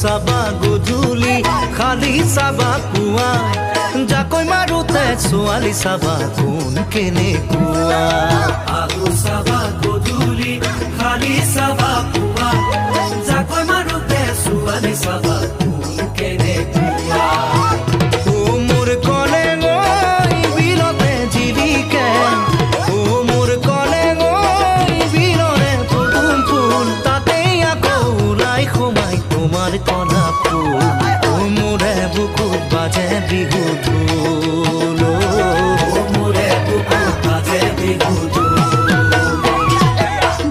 চাবা গধূলি খালি চাবা পুৱা জাকৈ মাৰোতে ছোৱালী চাবা কোন কেনেকুৱা আহু চাবা গধূলি খালি চাবা পুৱা জাকৈ মাৰোতে ছোৱালী চাবা কোন কেনেকুৱা ও মোৰ কলে গৈ বিলতে জিলিকে ও মোৰ কলে গৈ বিলৰে পদুম ফুল তাতেই আকৌ ওলাই সোমাই তোমাৰ কলা ফুল ও মোৰে বুকুত বাজে বিহু ঢোল মোৰে বুকুত বাজে বিহু ঢোল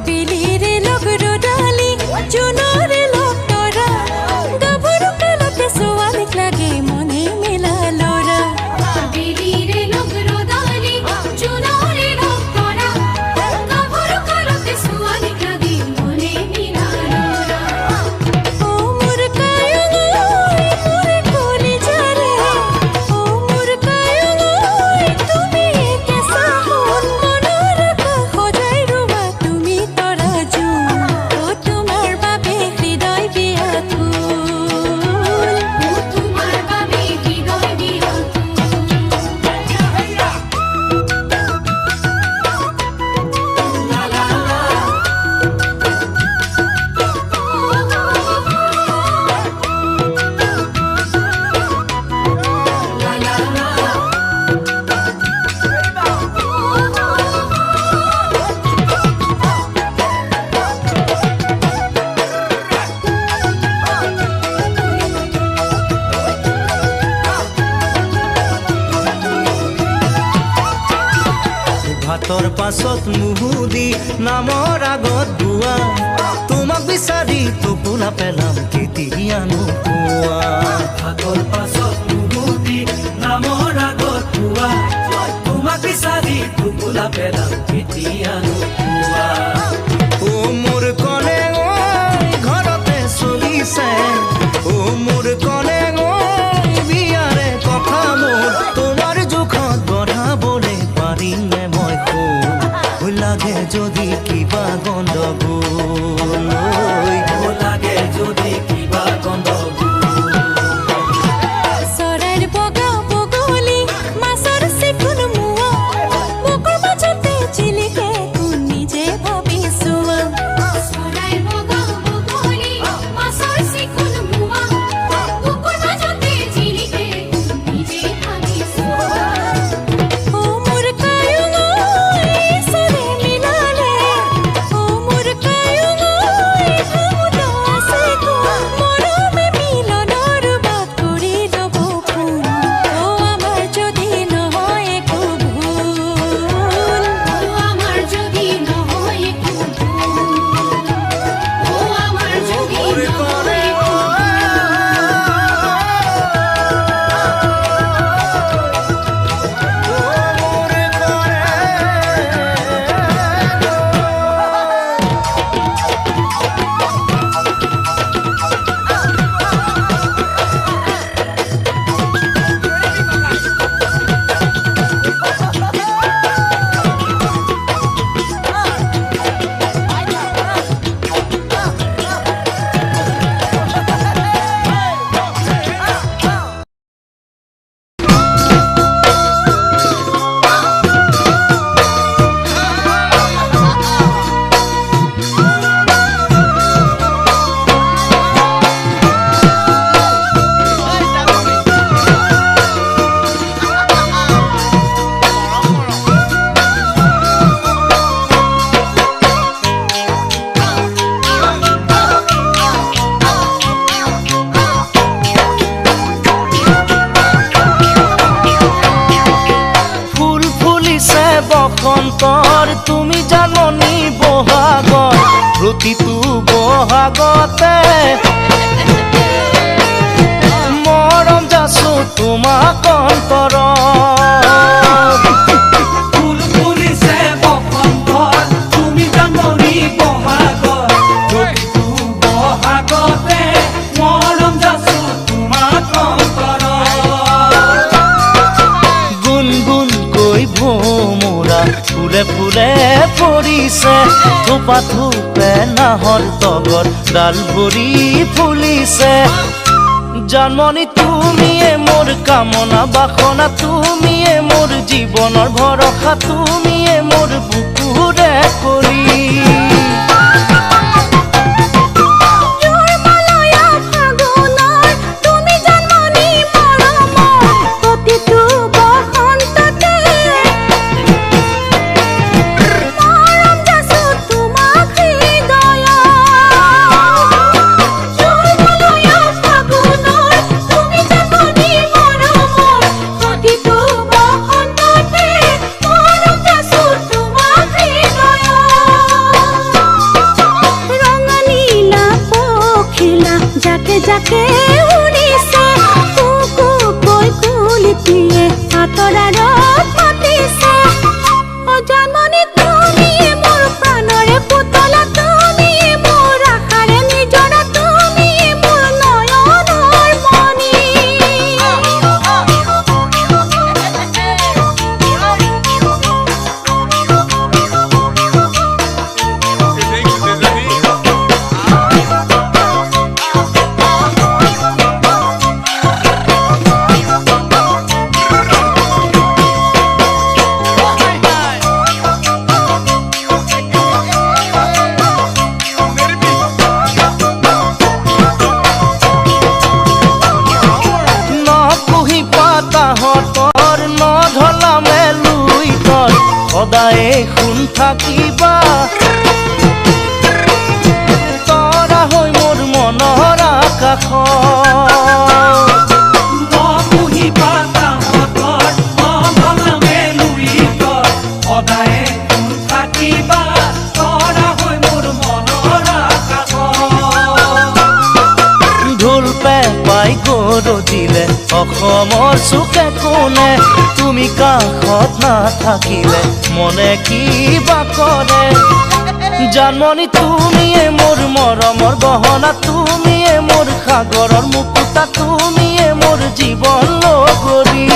বিলিৰে লগ ৰদালি জোনৰে লগ তৰা গাভৰু কালতে ছোৱালীক লাগে মনে মেলা লৰা বিলিৰে লগ ৰদালি জোনৰে লগ তৰা গাভৰু কালতে ছোৱালীক লাগে মনে মেলা লৰা ও মোৰ কায়ং মোৰ কলি যাৰে ও মোৰ কায়ং তুমি কেঁচা সোণ মনৰ আকাশ সজাই ৰুবা তুমি তৰা জোন ও তোমাৰ বাবে হৃদয় বিয়াকুল ও তোমাৰ বাবে হৃদয় ভাতৰ পাছত মুহুদি নামৰ আগত গোৱা তোমাক বিচাৰি টোপোলা পেলাম কেতিয়ানো কোৱা ভাগৰ পাছত মুহুদি নামৰ আগত পুৱা তোমাক বিচাৰি টোপোলা পেলাম কেতিয়ানো পুৱা ও মোৰ কলে গৈ ঘৰতে চলিছে ও মোৰ কলে গৈ বিয়াৰে কথা মোৰ তোমাৰ জোখত বঢ়াবলৈ পাৰিমনে মই শুন লাগে যদি কিবা গণ্ডগোল লাগে যদি কিবা গণ্ডগোল চৰাইৰ বগা বগলী মাছৰ চিকুণ মুৱা বুকুৰ মাজতে জিলিকে কোন নিজে ভাবি চোৱা চৰাইৰ বগা বগলী মাছৰ চিকুণ মুৱা বুকুৰ মাজতে জিলিকে কোন নিজে ভাবি চোৱা ও মোৰ কায়ং ঈশ্বৰে মিলালে ও মোৰ কায়ং ভাবুত আছে কোন মৰমে ফুলিছে থোপা থোপে নাহৰ তগৰ ডাল ভৰি ফুলিছে জানমণি তুমিয়ে মোৰ কামনা বাসনা তুমিয়ে মোৰ জীৱনৰ ভৰসা তুমিয়ে মোৰ বুকুৰে কৰি যাকে উৰিছে কুকু কৈ কুলিটিয়ে আতৰাৰত পাতিছে অ জানমণি তুমি মোৰ প্ৰাণৰে পুতলা তুমি মোৰ আশাৰে নিজৰা তুমি মোৰ নয়নৰ মণি সদায়ে শুন থাকিবা তৰা হৈ মোৰ মনৰ আকাশ পুহি পাতা হতৰ মনমে লুইতৰ সদায়ে থাকিবা তৰা হৈ মোৰ মনৰ আকাশ ঢোল পেঁপাই গৰজিলে অসমৰ চুকে কোণে তুমি কাষত নাথাকিলে মনে কিবা কৰে জানমণি তুমিয়ে মোৰ মৰমৰ গহনা তুমিয়ে মোৰ সাগৰৰ মুকুতা তুমিয়ে মোৰ জীৱন লগৰী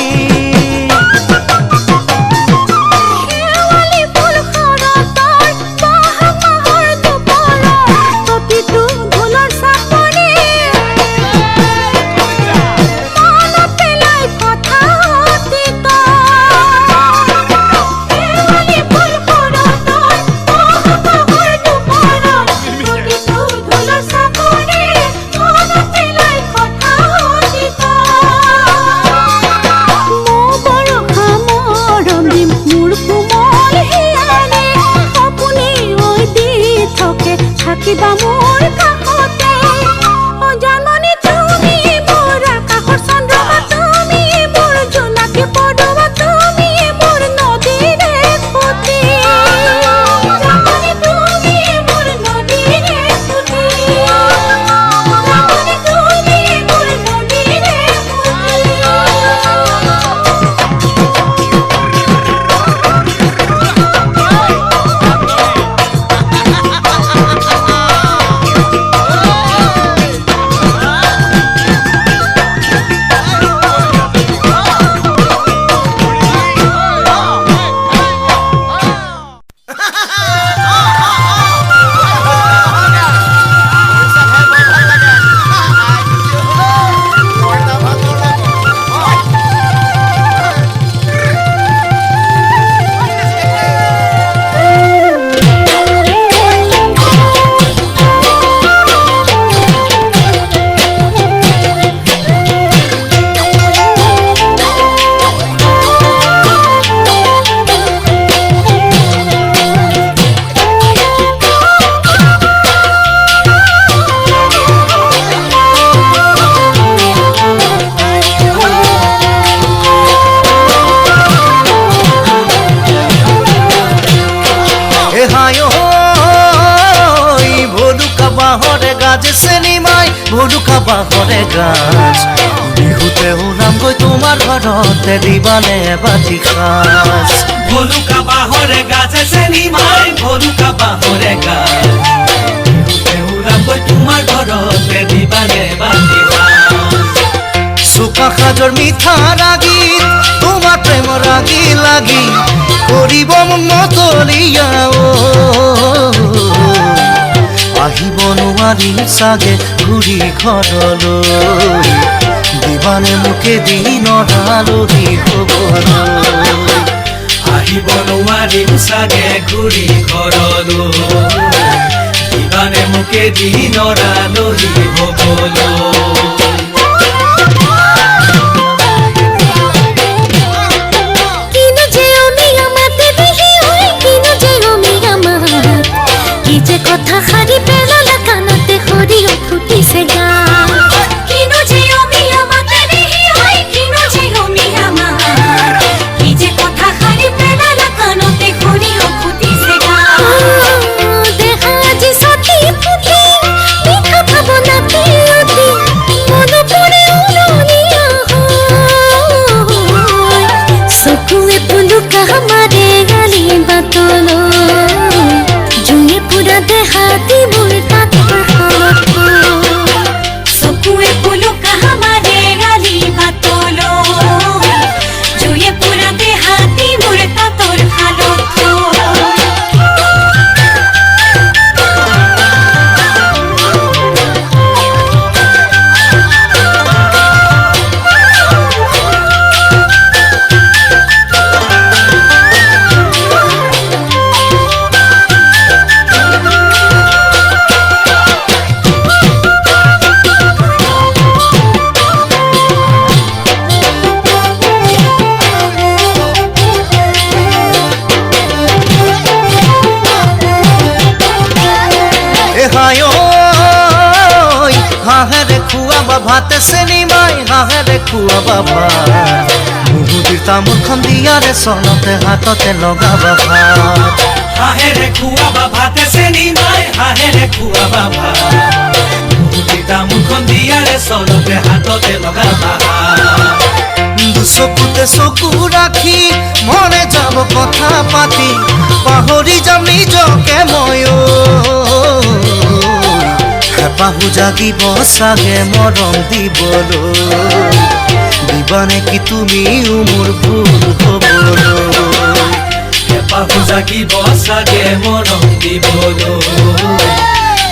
থাকিবা মোৰ কাষতে অ জানমণি তুমি মোৰ আকাশৰ চন্দ্ৰমা তুমি মোৰ জোনাকী পদুমা তুমি মোৰ নদীৰে সুঁতি জানমণি তুমি মোৰ নদীৰে সুঁতি জানমণি তুমি মোৰ নদীৰে ভুলুকা বাঁহৰে গাছ বিহুতে ওলাম গৈ তোমাৰ ঘৰতে দিবানে এবাটি সাজ ভলুকা বাঁহৰে গাছ চেনি মাই ভলুকা বাঁহৰে গাছ বিহুতে ওলাম গৈ তোমাৰ ঘৰতে দিবানে এবাটি সাজ চুকা সাজৰ মিঠা ৰাগীত তোমাৰ প্ৰেমৰ ৰাগী লাগি কৰিব মতলীয়া নোৱাৰিম চাগে ঘূৰি ঘৰলৈ দিবানে মোকে দিনৰ আলহী হ'বলৈ আহিব নোৱাৰিম চাগে ঘূৰি ঘৰলৈ দিবানে মোকে দিনৰ আলহী হ'বলৈ কথা সারি পেলালা কানতে হরিও ফুটিছে গান কিনো যে আমি আমাকে দেহি হয় কিনো যে আমি আমার কি যে কথা সারি পেলালা কানতে হরিও ফুটিছে গান দেখা যে সখী ফুটি মিঠা ভাবনা পিয়তি মন পড়ে উলুনিয়া হয় সকুয়ে পুলুকা আমারে গালি বাতলো देहाती मुर्ता सकुए पुलो कहा मारे गाली बातोलो जो ये पूरा देहाती मुर्ता तोर खालो तो হাহেরে খুয়াবা ভাত চেনিমাই হাহেরে খুয়াবা ভাত মুহুদিৰ তামোলখন দিয়াৰে চলতে হাততে লগাবা ভাত হাহেৰে খুৱাবা ভাত চেনিমাই হাহেৰে খুৱাবা ভাত মুহুদিৰ তামোলখন দিয়াৰে চলতে হাততে লগাবা ভাত চকুতে চকু ৰাখি মনে যাব কথা পাতি পাহৰি যাম নিজকে ময়ো হেঁপাহো জাগিব চাগে মৰম দিবলৈ দিবানে কি তুমিও মোৰ ভুল হ'বলৈ হেঁপাহো জাগিব চাগে মৰম দিবলৈ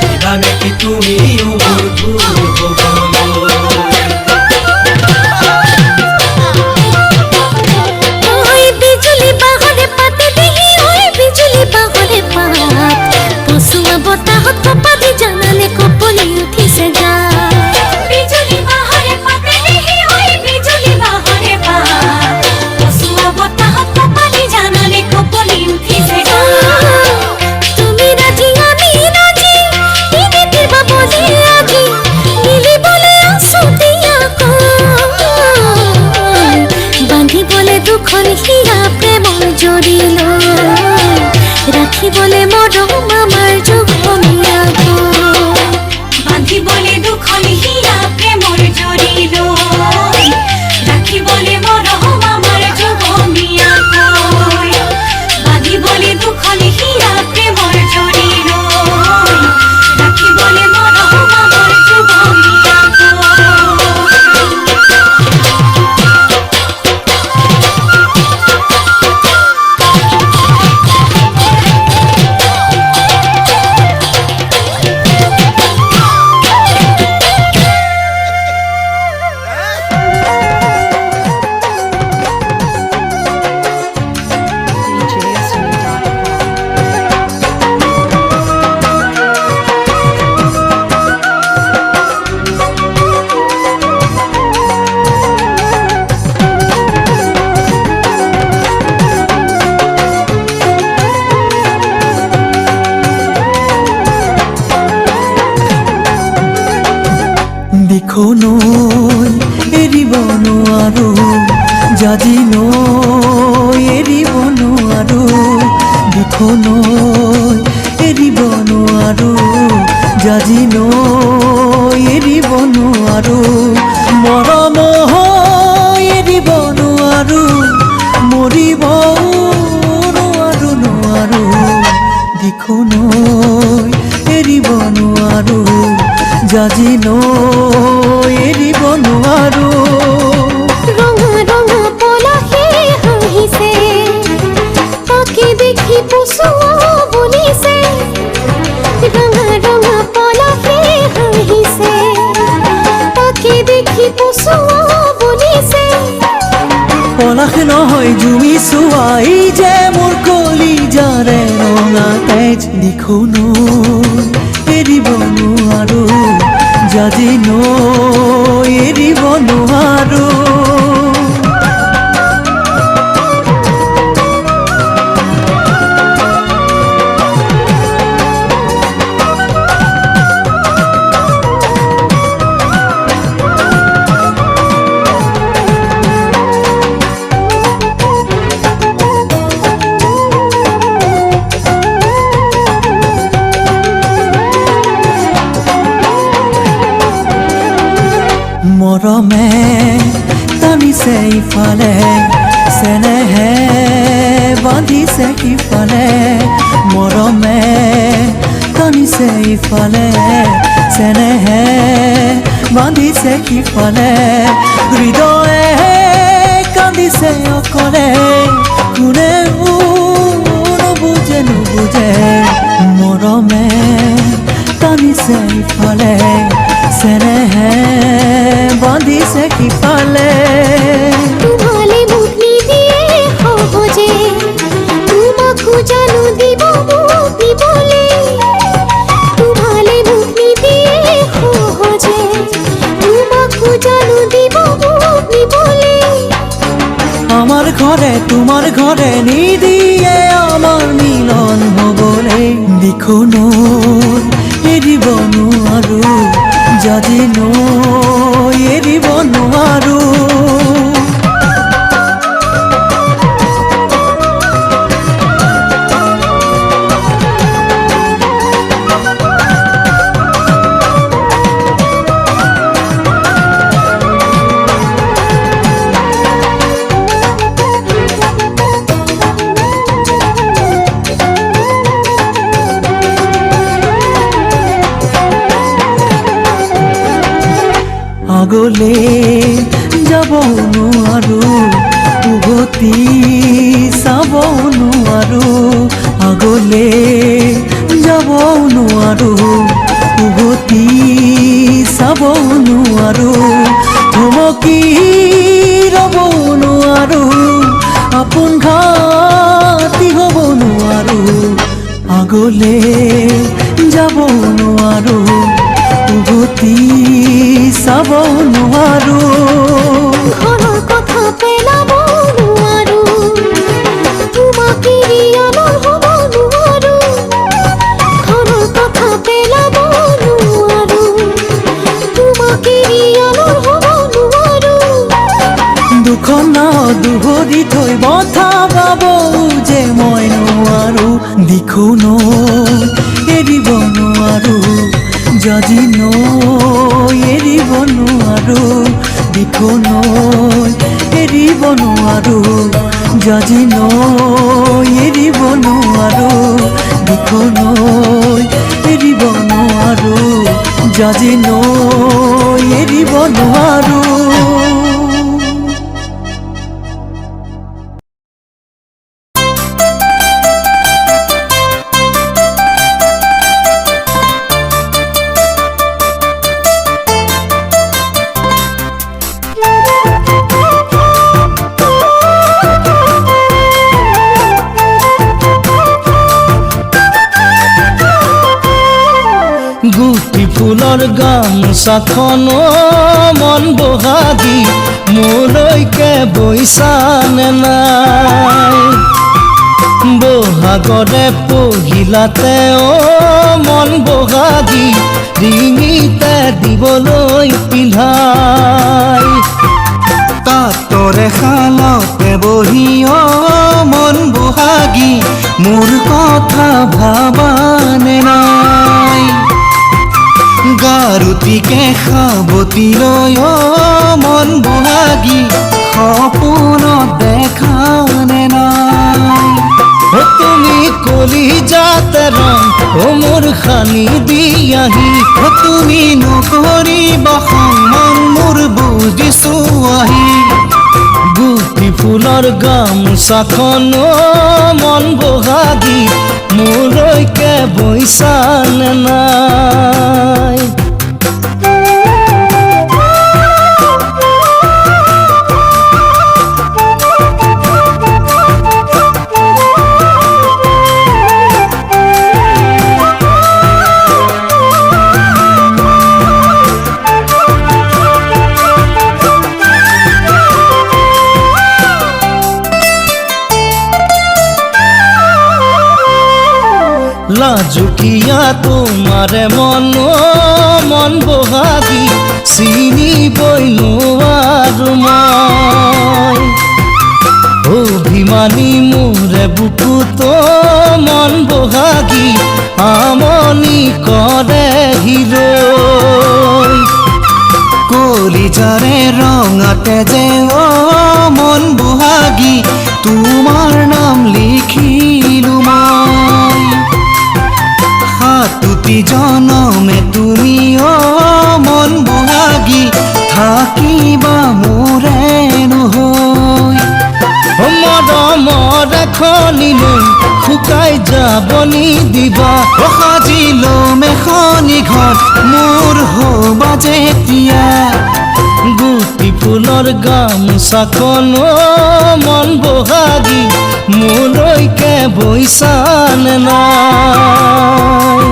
দিবানে কি তুমিও মোৰ ভুল হ'বলৈ বতাহত কপাদি জানালে কপনি উঠিছে গা বিজুলি বাহৰে পাতে দেহি হয় বিজুলি বাহৰে পাত পছুৱা বতাহত কপাদি জানালে কপনি উঠিছে গা তুমি ৰাজি আমি ৰাজি ইনেতিৰ বাবলি আজি মিলিবলে আছুতীয়া বান্ধিবলে দুখন হিয়া প্ৰেমৰ জৰিল ৰাখিবলে মৰম আমাৰ যুগমীয়া বান্ধিবলে দুখন হিয়া প্ৰেমৰ জৰিল ৰাখিবলে মৰম আমাৰ যুগমীয়া বান্ধিবলে দুখন হিয়া প্ৰেমৰ জৰিল ৰাখিবলে মৰম আমাৰ যুগমীয়া দিখনৈ এৰিব নোৱাৰো জাজিনৈ এৰিব নোৱাৰো দিখনৈ এৰিব নোৱাৰো জাজিনৈ এৰিব নোৱাৰো মৰম এৰিব নোৱাৰো মৰিব নোৱাৰো নোৱাৰো দিখনৈ এৰিব নোৱাৰো জাজিনৈ এৰিব নোৱাৰো ৰঙা ৰঙা পলাশে হাঁহিছে তাকে দেখি পছুৱা বুলিছে ৰঙা ৰঙা পলাশে নহয় জুমি চোৱাই যে মোৰ কলিজাৰে ৰঙা তেজ লিখো এৰিব নোৱাৰো জাজি এৰিব নোৱাৰো মৰমে টানিছে ইফালে চেনেহে বান্ধিছে সিফালে মৰমে টানিছে ইফালে চেনেহে বান্ধিছে সিফালে হৃদয়ে কান্দিছে অকলে কোনে নুবুজে মৰমে টানিছে ইফালে চেনেহে বান্ধিছে সিফালে তোমালে মুখ নিদিয়ে সহজে তোমাকো জানো দিব মোক দিবলে তোমালে মুখ নিদিয়ে সহজে তোমাকো জানো দিব মোক দিবলে আমার ঘরে তোমার ঘরে নিদিয়ে আমার মিলন হবলে লিখো এৰিব নোৱাৰো জাজি এৰিব নোৱাৰো আগলে যাব নোৱাৰো উভতি চাব নোৱাৰো আগলে যাব নোৱাৰো উভতি চাব নোৱাৰো ধমকি ৰ'ব নোৱাৰো আপোন ঘাটি হ'ব নোৱাৰো আগলে যাব নোৱাৰো উভতি চাব নোৱাৰো ঘৰৰ কথা পেলাব নোৱাৰো তোমাক এৰি আনৰ হ'ব নোৱাৰো ঘৰৰ কথা পেলাব নোৱাৰো তোমাক এৰি আনৰ হ'ব নোৱাৰো দুখন দুহৰি থৈ বথা পাব যে মই নোৱাৰো দিখো এৰিব নোৱাৰো জাজি এৰিব নোৱাৰো দিখো এৰিব নোৱাৰো জাজি এৰিব নোৱাৰো দিখো এৰিব নোৱাৰো জাজি এৰিব নোৱাৰো গুটি ফুলৰ গামোচাখন মন বহাগি মোলৈকে বৈছানে নাই বহাগৰে পহিলাতে মন বহাগি ডিঙিতে দিবলৈ পিন্ধাই তাতৰে শালতে বহি মন বহাগি মোৰ কথা ভাবানে নাই গাৰুটিকে সাৱতিলৈ মন বহাগি সপোনত দেখানে নাই তুমি কলিজাতে ৰং মোৰ সানি দিয়াহি তুমি নকৰিবা সন্মান মোৰ বুজিছো আহি গুটি ফুলৰ গামোচাখন মন বহাগি মোলৈকে বৈছানে নাই লাজুকীয়া তোমাৰে মন বহাগী চিনিবই নোৱাৰো মই অভিমানী মোৰে বুকুতো মন বহাগী আমনি কৰে হিৰৈ কলিজাৰে ৰঙাতে যে মন বহাগী তোমাৰ নাম লিখিলো মই হাতুতি জনমে তুমি মন বহাগী থাকিবা মোৰে নহৈ মৰমৰ খনিলৈ শুকাই যাব নিদিবা সাজিলম এখনি ঘৰ মোৰ হবা যেতিয়া গুটি ফুলৰ গামোচাখন মন বহাগী মোলৈকে বৈছানে নাই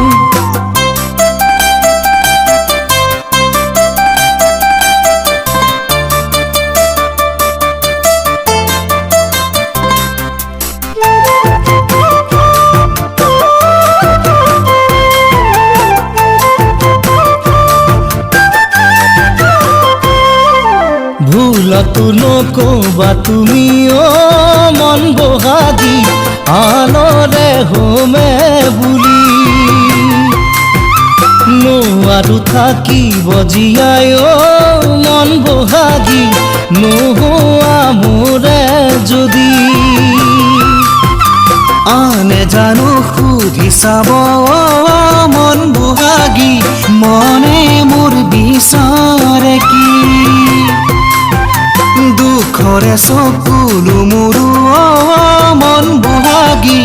ভুলতো নকবা তুমি মন বহাগী আনৰে হোমে বুলি নোৱাৰো থাকিব জীয়াই মন বহাগী নোহোৱা মোৰে যদি আনে জানো সুধি চাব মন বহাগী মনে মোৰ বিচাৰে কি দুখৰে চকুলো মোৰো মন বহাগী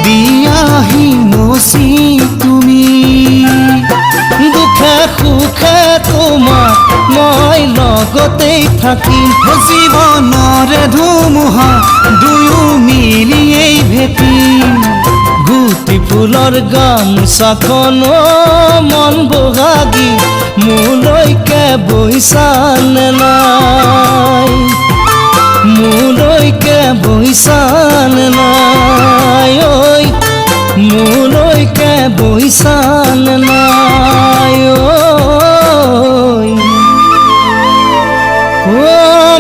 দিয়াহি মচি তুমি দুখে সুখে তোমাক মই লগতেই থাকিম জীৱনৰে ধুমুহা দুয়ো মিলিয়েই ভেটিম গুটি ফুলৰ গামোচাখন মন বহাগী মোলৈকে বৈছানে নাই মোলৈকে বৈছানে নাই ঐ মোলৈকে বৈছানে নাই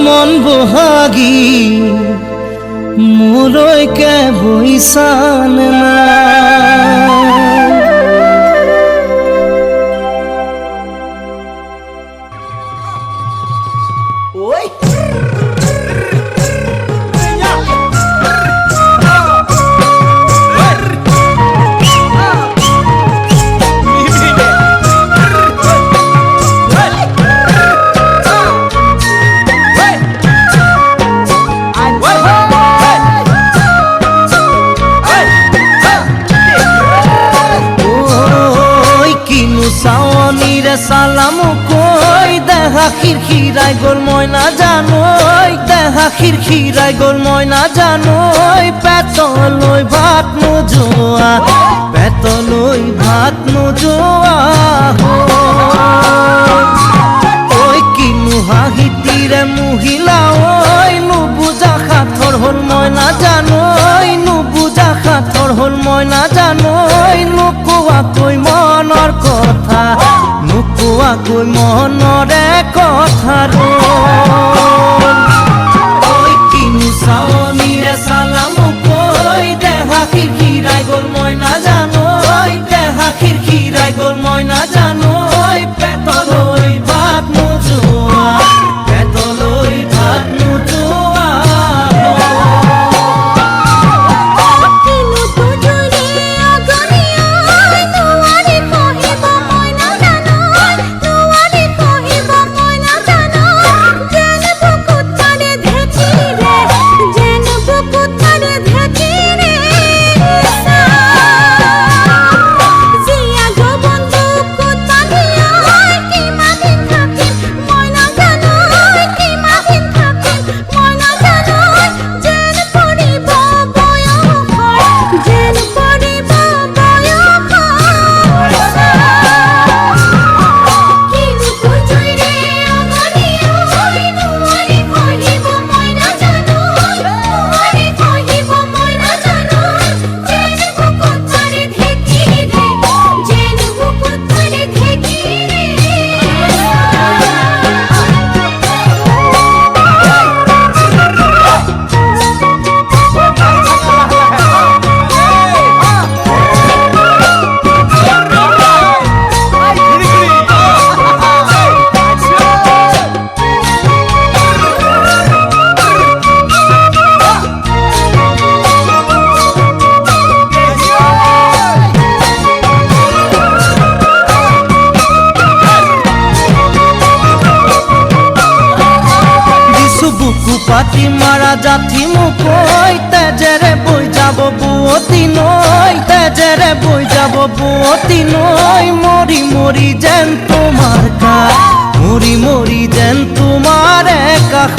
মন বহাগী মোলৈকে বৈছানে নাই সালাম কই দেখা খিৰখিৰাই গ'ল মই নাজানো দেখা খিৰখিৰাই গ'ল মই নাজানো পেটলৈ ভাত নোযোৱা পেটলৈ ভাত নোযোৱা ঐ কিনো হাঁহিতিৰে মহিলা ঐ নুবুজা সাঁথৰ হ'ল মই নাজানো নুবুজা সাঁথৰ হ'ল মই নাজানো নোকোৱাকৈ মনৰ কথা নোকোৱাকৈ মনৰে কথা কিনো চাৱনিৰে চালাম কৈ দেহা খিৰখিৰাই গ'ল মই নাজানো দেহা খিৰখিৰাই গ'ল মই নাজানো পেটলৈ ভাত নোযোৱা পেটলৈ ভাত নোযোৱা Thank you. পাতি মাৰা জাঠি মুকৈ তেজেৰে বৈ যাব বুৱতী নৈ তেজেৰে বৈ যাব বুৱতী নৈ মৰি মৰি যেন তোমাৰ কাষ মৰি মৰি যেন তোমাৰে কাষ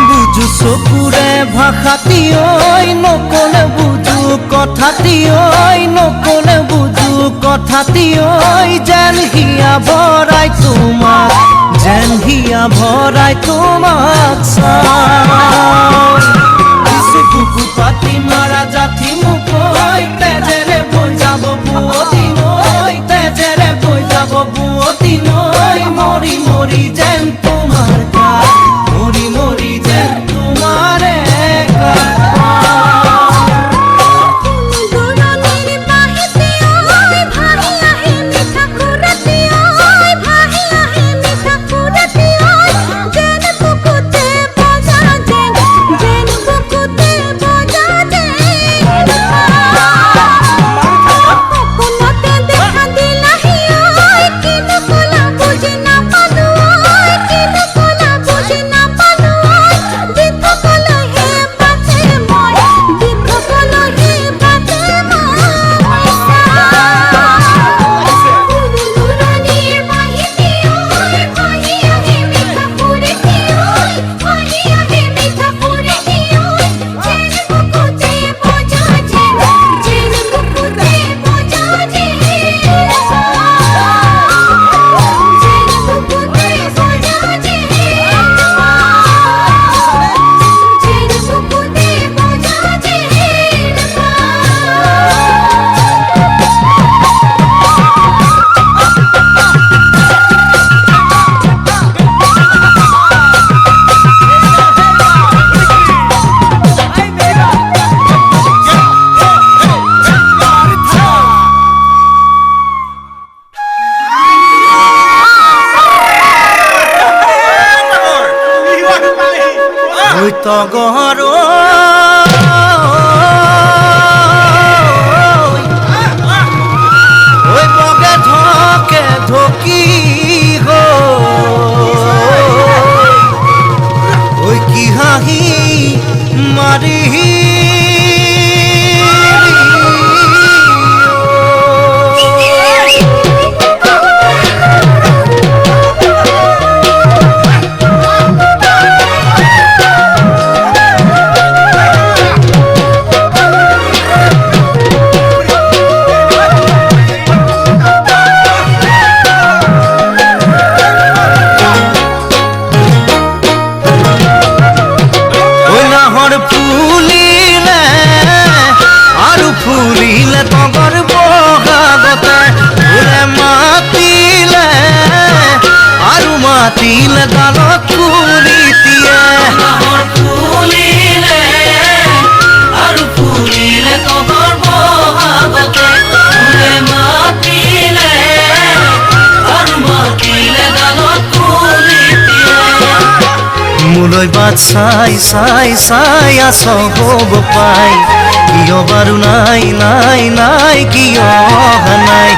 বুজো চকুৰে ভাষাটি ঐ নকলে বুজো কথাটি ঐ নকলে বুজো কথাটি ঐ যেন হিয়া ভৰাই তোমাক যেন হিয়া ভৰাই তোমাক চাওঁ বুকু পাতি মাৰা জাঠি মুকৈ তেজেৰে বৈ যাব বুৱতী নৈ তেজেৰে বৈ যাব বুৱতী নৈ মৰি মৰি যেন তোমাৰ কাষ মৰি মৰি যেন তোমাৰে কাষ দুৰণিৰ বাহিতে ঐ ভাহি আহে মিঠা সুৰতি ঐ ভাহি আহে মিঠা সুৰতি ঐ যেন বুকুতে বজা যেন বুকুতে বজা যেন সপোনতে দেখা দিলাহি ঐ কিন্তু কলা বুজি নাপালো ঐ কিন্তু কলা বুজি নাপালো ঐ দীপকলৈহে বাটে মই দীপকলৈহে বাটে মই দুৰণিৰ বাহিতে ঐ ভাহি আহে মিঠা সুৰতি ঐ ভাহি আহে মিঠা সুৰতি ঐ যেন বুকুতে বজা যেন বুকুতে বজা যেন বুকুতে বজা যেন বুকুতে বজা ঐ তগৰ ঐ বগে ঢকে ঢকি ঐ কি হাঁহি মাৰি ফুলিলে তগৰ বগাগতে ফুলে মাতিলে আৰু মাতিলে ডালত ফুলি দিয়ে ফুলিলে আৰু ফুলিলে তগৰ বগাগতে ফুলে মাতিলে আৰু মাতিলে ডালত ফুলি দিয়ে মোলৈ বাট চাই চাই চাই আছ হ'ব পাই কিয় বাৰু নাই নাই নাই কিয় অহা নাই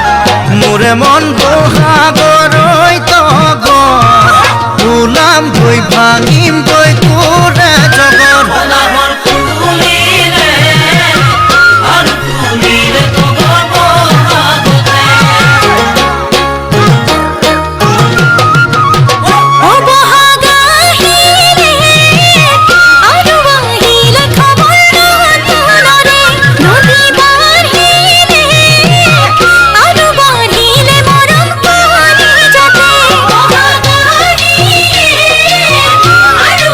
মোৰে মন বহাগৰৈ তগৰ ওলাম গৈ ভাঙিম গৈ তোৰে জগত ডালৰ ফুলিলে আৰু ফুলিলে তগৰ বগাগতে ও বহাগ আহিলে আৰু আহিলে খবৰ নতুনৰে নদী বাঢ়িলে আৰু বাঢ়িলে মৰম কৰি যাতে বহাগ আহিলে আৰু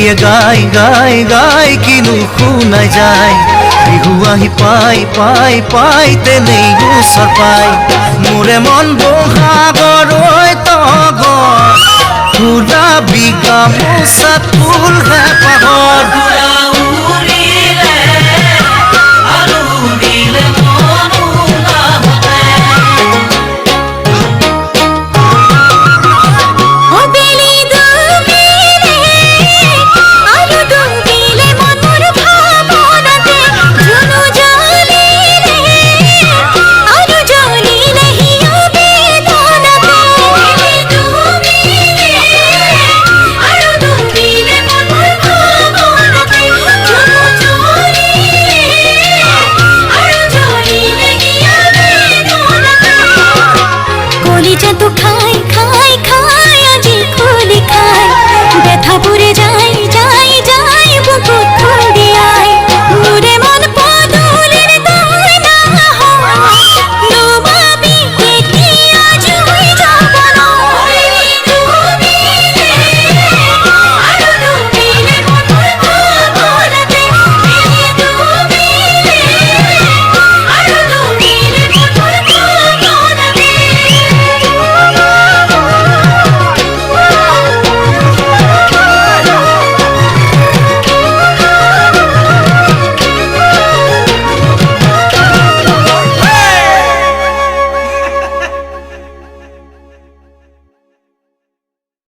ঢুলীয়ে গাই গাই গাই কিনো শুনাই যায় বিহু আহি পাই পাই পাই তেনেই ওচৰ পাই মোৰে মন বহাগৰৈ তগৰ ফুলা বিঘা মোচাত ফুল হে পাহৰ